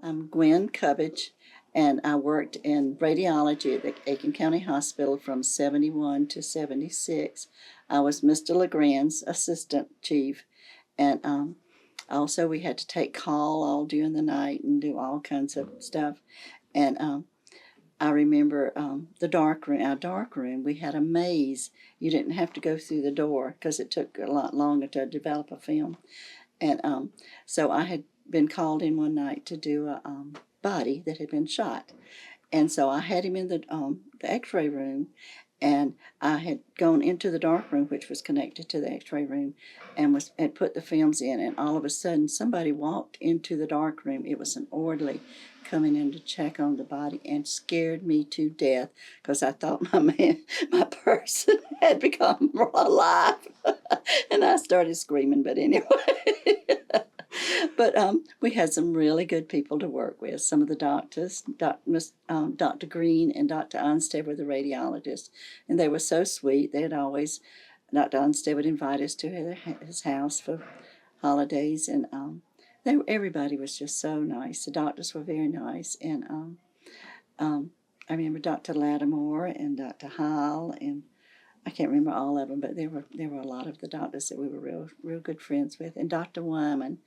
I'm Gwen Cubbage, and I worked in radiology at the Aiken County Hospital from 71 to 76. I was Mr. LeGrand's assistant chief, and also we had to take call all during the night and do all kinds of stuff. And I remember the dark room, our dark room, we had a maze. You didn't have to go through the door because it took a lot longer to develop a film. And so I had been called in one night to do a body that had been shot. And so I had him in the x-ray room, and I had gone into the dark room, which was connected to the x-ray room, and had put the films in, and all of a sudden somebody walked into the dark room. It was an orderly coming in to check on the body, and scared me to death because I thought my person had become alive. And I started screaming, but anyway. But we had some really good people to work with. Some of the doctors, Dr. Green and Dr. Onstead were the radiologists, and they were so sweet. They had always, Dr. Onstead would invite us to his house for holidays, and everybody was just so nice. The doctors were very nice, and I remember Dr. Lattimore and Dr. Hall, and I can't remember all of them, but there were a lot of the doctors that we were real good friends with. And Dr. Wyman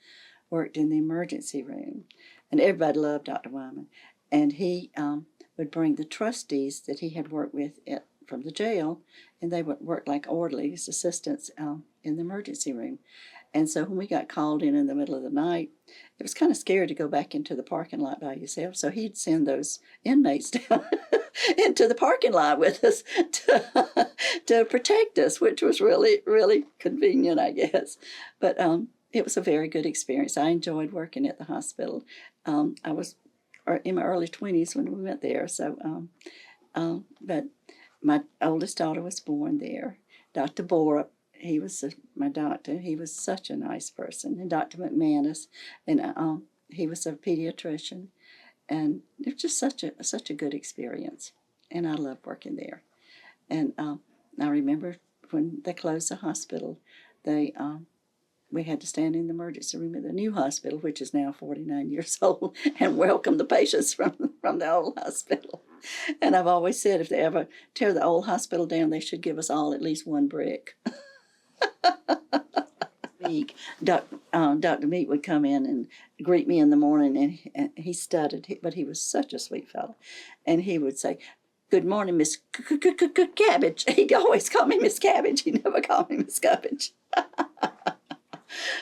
worked in the emergency room, and everybody loved Dr. Wyman. And he would bring the trustees that he had worked with from the jail, and they would work like orderlies, assistants in the emergency room. And so when we got called in the middle of the night, it was kind of scary to go back into the parking lot by yourself. So he'd send those inmates down into the parking lot with us to protect us, which was really, really convenient, I guess. But it was a very good experience. I enjoyed working at the hospital. I was in my early 20s when we went there. So, but my oldest daughter was born there. Dr. Borup, he was my doctor. He was such a nice person. And Dr. McManus, and he was a pediatrician. And it was just such a good experience. And I loved working there. And I remember when they closed the hospital, we had to stand in the emergency room at the new hospital, which is now 49 years old, and welcome the patients from the old hospital. And I've always said if they ever tear the old hospital down, they should give us all at least one brick. Dr. Meat would come in and greet me in the morning, and he stuttered, but he was such a sweet fellow. And he would say, "Good morning, Miss Cabbage." He'd always call me Miss Cabbage. He never called me Miss Cabbage.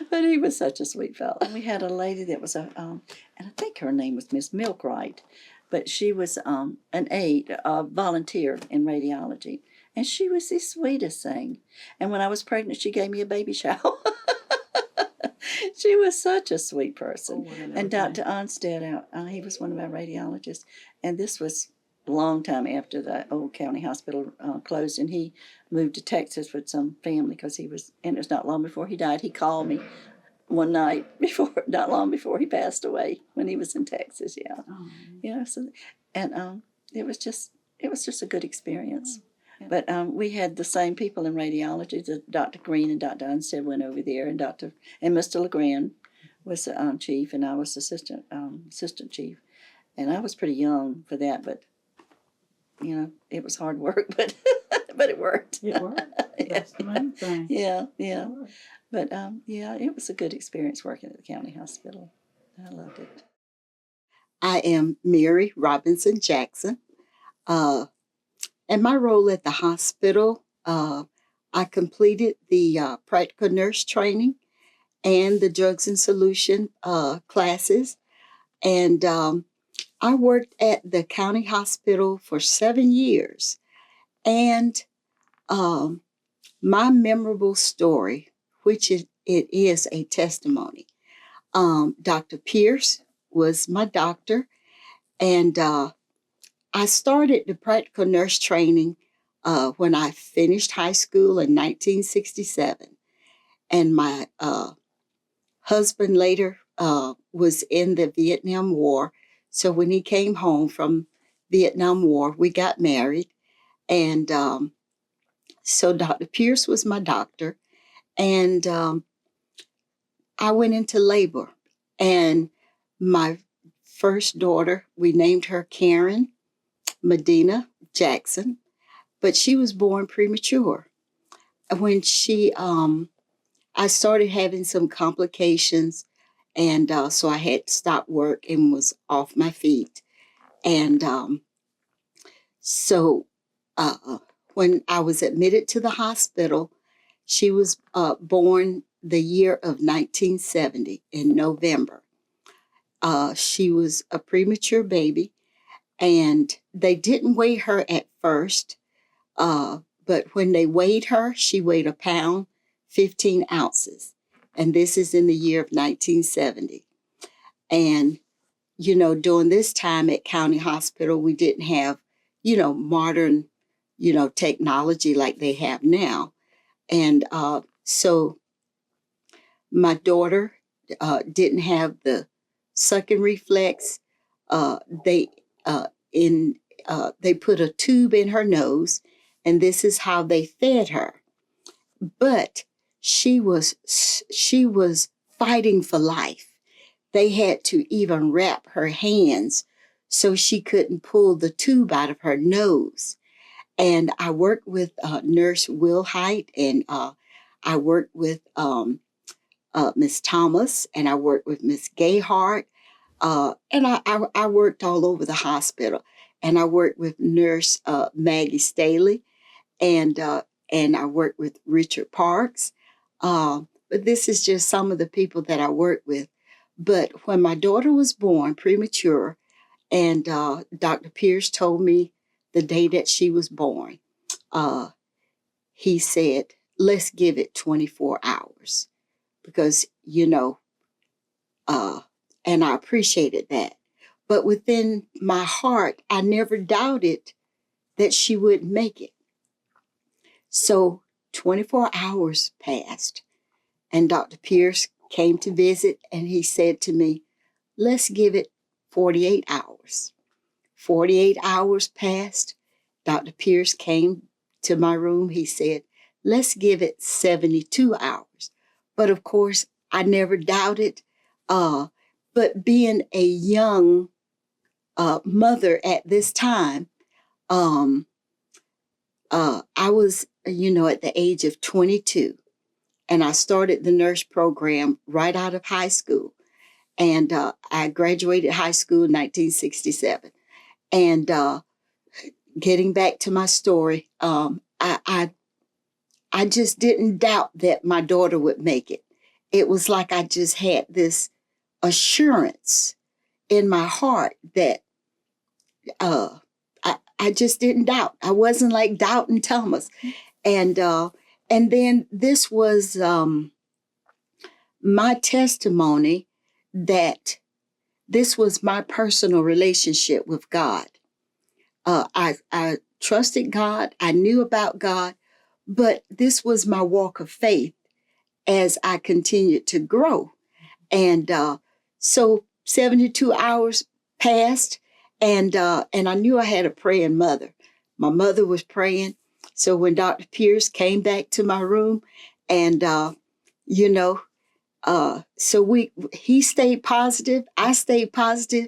But he was such a sweet fellow. And we had a lady that was and I think her name was Miss Milkwright, but she was an aide, a volunteer in radiology. And she was the sweetest thing. And when I was pregnant, she gave me a baby shower. She was such a sweet person. And Dr. Onstead, he was one of our radiologists. And this was a long time after the old county hospital closed, and he moved to Texas with some family because and it was not long before he died. He called me one night not long before he passed away, when he was in Texas. Yeah. Oh. Yeah. So, and it was just a good experience. Oh. Yeah. But we had the same people in radiology. Dr. Green and Dr. Onstead went over there, and Mr. LeGrand was the chief, and I was assistant chief. And I was pretty young for that, but it was hard work, but but it worked. It worked. That's the main thing. Yeah. But it was a good experience working at the county hospital. I loved it. I am Mary Robinson Jackson. And my role at the hospital, I completed the practical nurse training and the drugs and solution classes. And I worked at the county hospital for 7 years. And my memorable story, which it is a testimony, Dr. Pierce was my doctor. And I started the practical nurse training when I finished high school in 1967. And my husband later was in the Vietnam War. So when he came home from Vietnam War, we got married. And so Dr. Pierce was my doctor. And I went into labor. And my first daughter, we named her Karen Medina Jackson, but she was born premature. When I started having some complications, and so I had to stop work and was off my feet. And so when I was admitted to the hospital, she was born the year of 1970 in November. She was a premature baby, and they didn't weigh her at first. But when they weighed her, she weighed 1 pound, 15 ounces. And this is in the year of 1970. And, during this time at County Hospital, we didn't have, modern, technology like they have now. And so my daughter didn't have the sucking reflex. They they put a tube in her nose, and this is how they fed her. But she was fighting for life. They had to even wrap her hands so she couldn't pull the tube out of her nose. And I worked with Nurse Wilhite, and I worked with Miss Thomas, and I worked with Miss Gayhart, and I worked all over the hospital. And I worked with Nurse Maggie Staley, and I worked with Richard Parks. But this is just some of the people that I worked with. But when my daughter was born premature, and Dr. Pierce told me the day that she was born, he said, let's give it 24 hours because, and I appreciated that. But within my heart, I never doubted that she would make it. So 24 hours passed, and Dr. Pierce came to visit, and he said to me, let's give it 48 hours. 48 hours passed. Dr. Pierce came to my room. He said, let's give it 72 hours. But of course, I never doubted. But being a young mother at this time, I was, at the age of 22, and I started the nurse program right out of high school. And I graduated high school in 1967. And getting back to my story, I just didn't doubt that my daughter would make it. It was like I just had this assurance in my heart that I just didn't doubt. I wasn't like doubting Thomas. And then this was my testimony that this was my personal relationship with God. I trusted God. I knew about God, but this was my walk of faith as I continued to grow. And so 72 hours passed, and I knew I had a praying mother. My mother was praying. So when Dr. Pierce came back to my room, and he stayed positive, I stayed positive,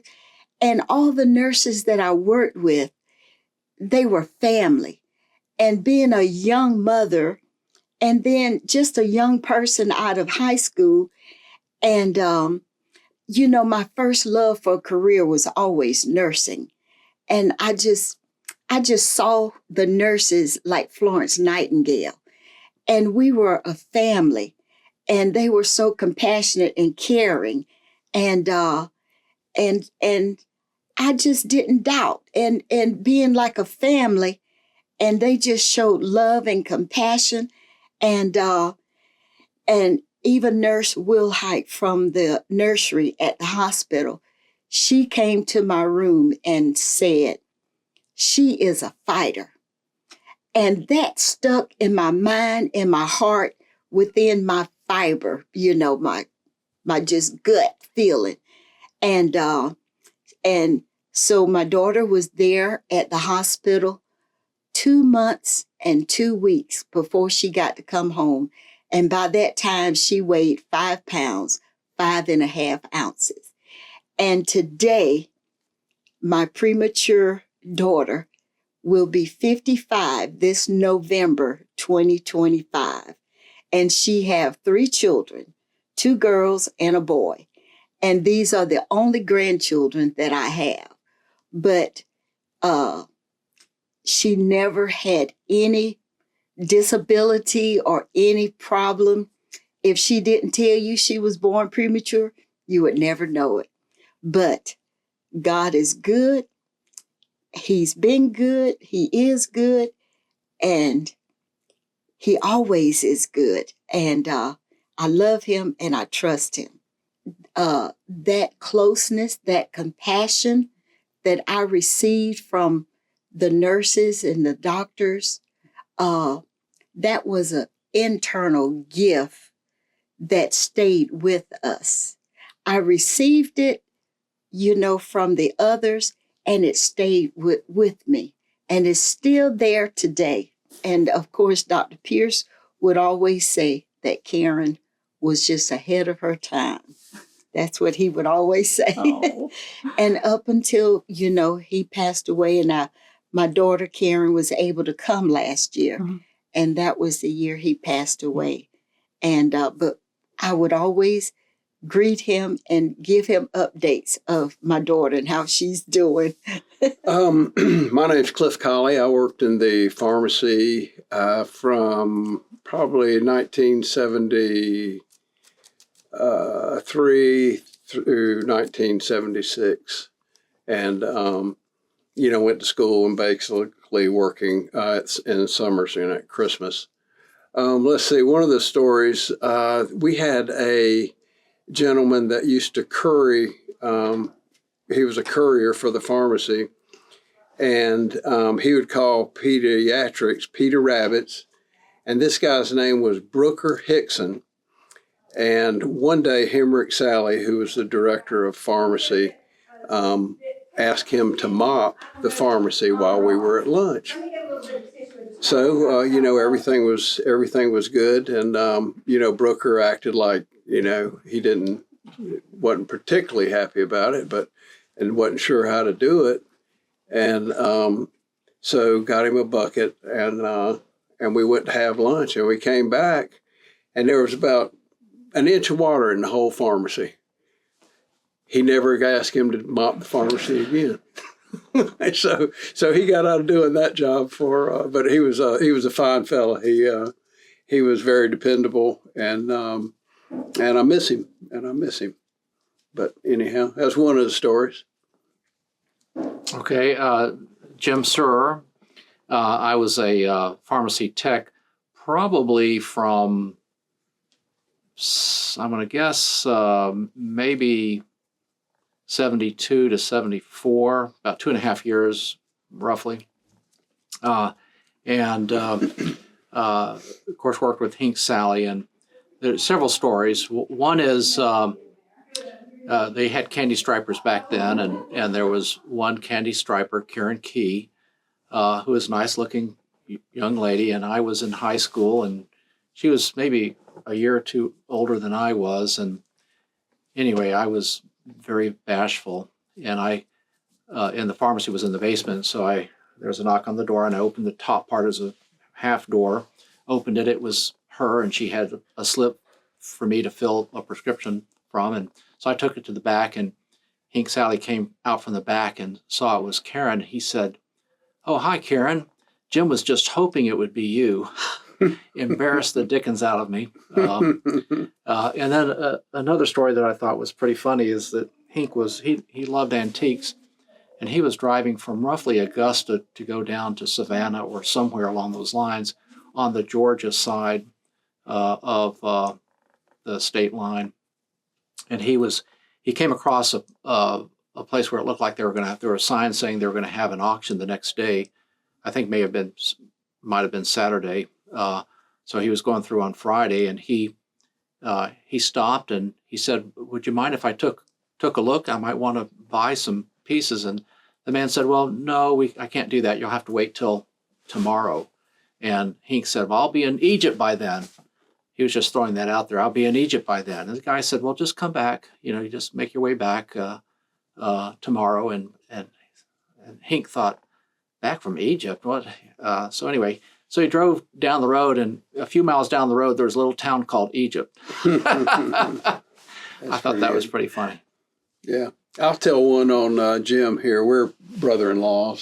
and all the nurses that I worked with, they were family. And being a young mother, and then just a young person out of high school, and my first love for a career was always nursing. And I just saw the nurses like Florence Nightingale. And we were a family. And they were so compassionate and caring. And I just didn't doubt. And being like a family, and they just showed love and compassion. And even Nurse Wilhite from the nursery at the hospital, she came to my room and said, she is a fighter. And that stuck in my mind, in my heart, within my fiber, my just gut feeling. And so my daughter was there at the hospital 2 months and 2 weeks before she got to come home. And by that time, she weighed 5 pounds, 5.5 ounces. And today, my premature daughter will be 55 this November 2025. And she have 3 children, 2 girls and a boy. And these are the only grandchildren that I have. But she never had any disability or any problem. If she didn't tell you she was born premature, you would never know it. But God is good. He's been good. He is good. And he always is good. And I love him and I trust him. That closeness, that compassion that I received from the nurses and the doctors, that was an internal gift that stayed with us. I received it, from the others, and it stayed with me. And it's still there today. And of course, Dr. Pierce would always say that Karen was just ahead of her time. That's what he would always say. Oh. And up until, he passed away, and my daughter Karen was able to come last year. Mm-hmm. And that was the year he passed away. And but I would always greet him and give him updates of my daughter and how she's doing. My name's Cliff Colley. I worked in the pharmacy from probably 1973 through 1976. And, went to school and basically working in summers and at Christmas. Let's see, one of the stories, we had a gentleman that used to curry. He was a courier for the pharmacy, and he would call pediatrics Peter Rabbits. And this guy's name was Brooker Hickson. And one day, Hemrick Sally, who was the director of pharmacy, asked him to mop the pharmacy while we were at lunch. So, everything was good. And, Brooker acted like, he wasn't particularly happy about it, and wasn't sure how to do it. And so got him a bucket, and we went to have lunch, and we came back, and there was about an inch of water in the whole pharmacy. He never asked him to mop the pharmacy again. So he got out of doing that job but he was a fine fella. He was very dependable, and I miss him. But anyhow, that's one of the stories. Okay, Jim Surer. I was a pharmacy tech, probably from, I'm going to guess, maybe 72 to 74, about 2.5 years, roughly. Of course, worked with Hink Sally, and there's several stories. One is they had candy stripers back then, and there was one candy striper, Karen Key, who was a nice-looking young lady, and I was in high school, and she was maybe a year or two older than I was, and anyway, I was very bashful, and I, in the pharmacy was in the basement, so there was a knock on the door, and I opened the top part as a half door, opened it, it was her, and she had a slip for me to fill a prescription from, and so I took it to the back, and Hink Sally came out from the back and saw it was Karen. He said, "Oh, hi, Karen. Jim was just hoping it would be you." Embarrassed the dickens out of me. And then another story that I thought was pretty funny is that Hink he loved antiques, and he was driving from roughly Augusta to go down to Savannah or somewhere along those lines on the Georgia side of the state line. And he came across a place where it looked like there were signs saying they were going to have an auction the next day. I think might have been Saturday. So he was going through on Friday, and he stopped and he said, "Would you mind if I took a look? I might want to buy some pieces." And the man said, "Well, no, I can't do that. You'll have to wait till tomorrow." And Hink said, "Well, I'll be in Egypt by then." He was just throwing that out there. "I'll be in Egypt by then." And the guy said, "Well, just come back. You just make your way back. tomorrow. And Hink thought, back from Egypt? What? So anyway, so he drove down the road, and a few miles down the road, there was a little town called Egypt. I thought that was pretty funny. Yeah. I'll tell one on Jim here. We're brother-in-laws.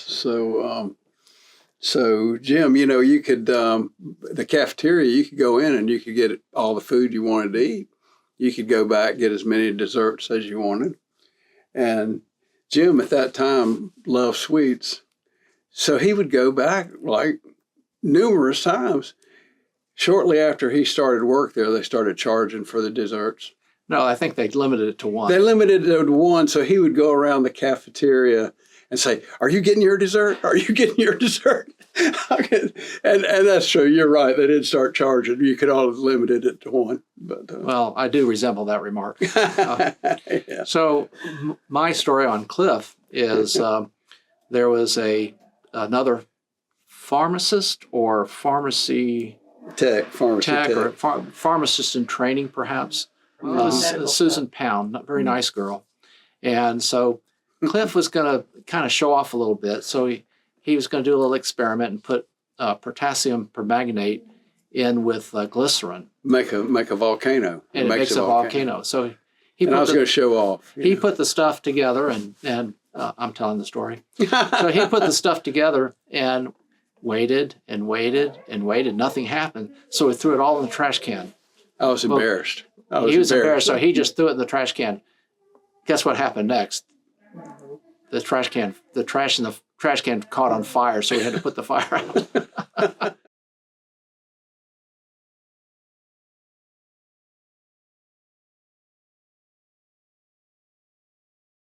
So Jim, you could, the cafeteria, you could go in and you could get all the food you wanted to eat. You could go back, get as many desserts as you wanted. And Jim at that time loved sweets. So he would go back like numerous times. Shortly after he started work there, they started charging for the desserts. No, I think they limited it to one. They limited it to one, so he would go around the cafeteria and say, "Are you getting your dessert? Are you getting your dessert?" and that's true. You're right. They did start charging. You could all have limited it to one. But well, I do resemble that remark. yeah. So my story on Cliff is there was another pharmacist or pharmacy Pharmacy tech tech. or pharmacist in training, perhaps. Susan Pound, a very nice girl. And so Cliff was going to kind of show off a little bit. So he was going to do a little experiment and put potassium permanganate in with glycerin. Make a volcano. And it makes a volcano. So I was going to show off. He put the stuff together, and I'm telling the story. So he put the stuff together and waited and waited and waited. Nothing happened. So he threw it all in the trash can. I was embarrassed. He was embarrassed, so he just threw it in the trash can. Guess what happened next? The trash in the trash can caught on fire, so we had to put the fire out.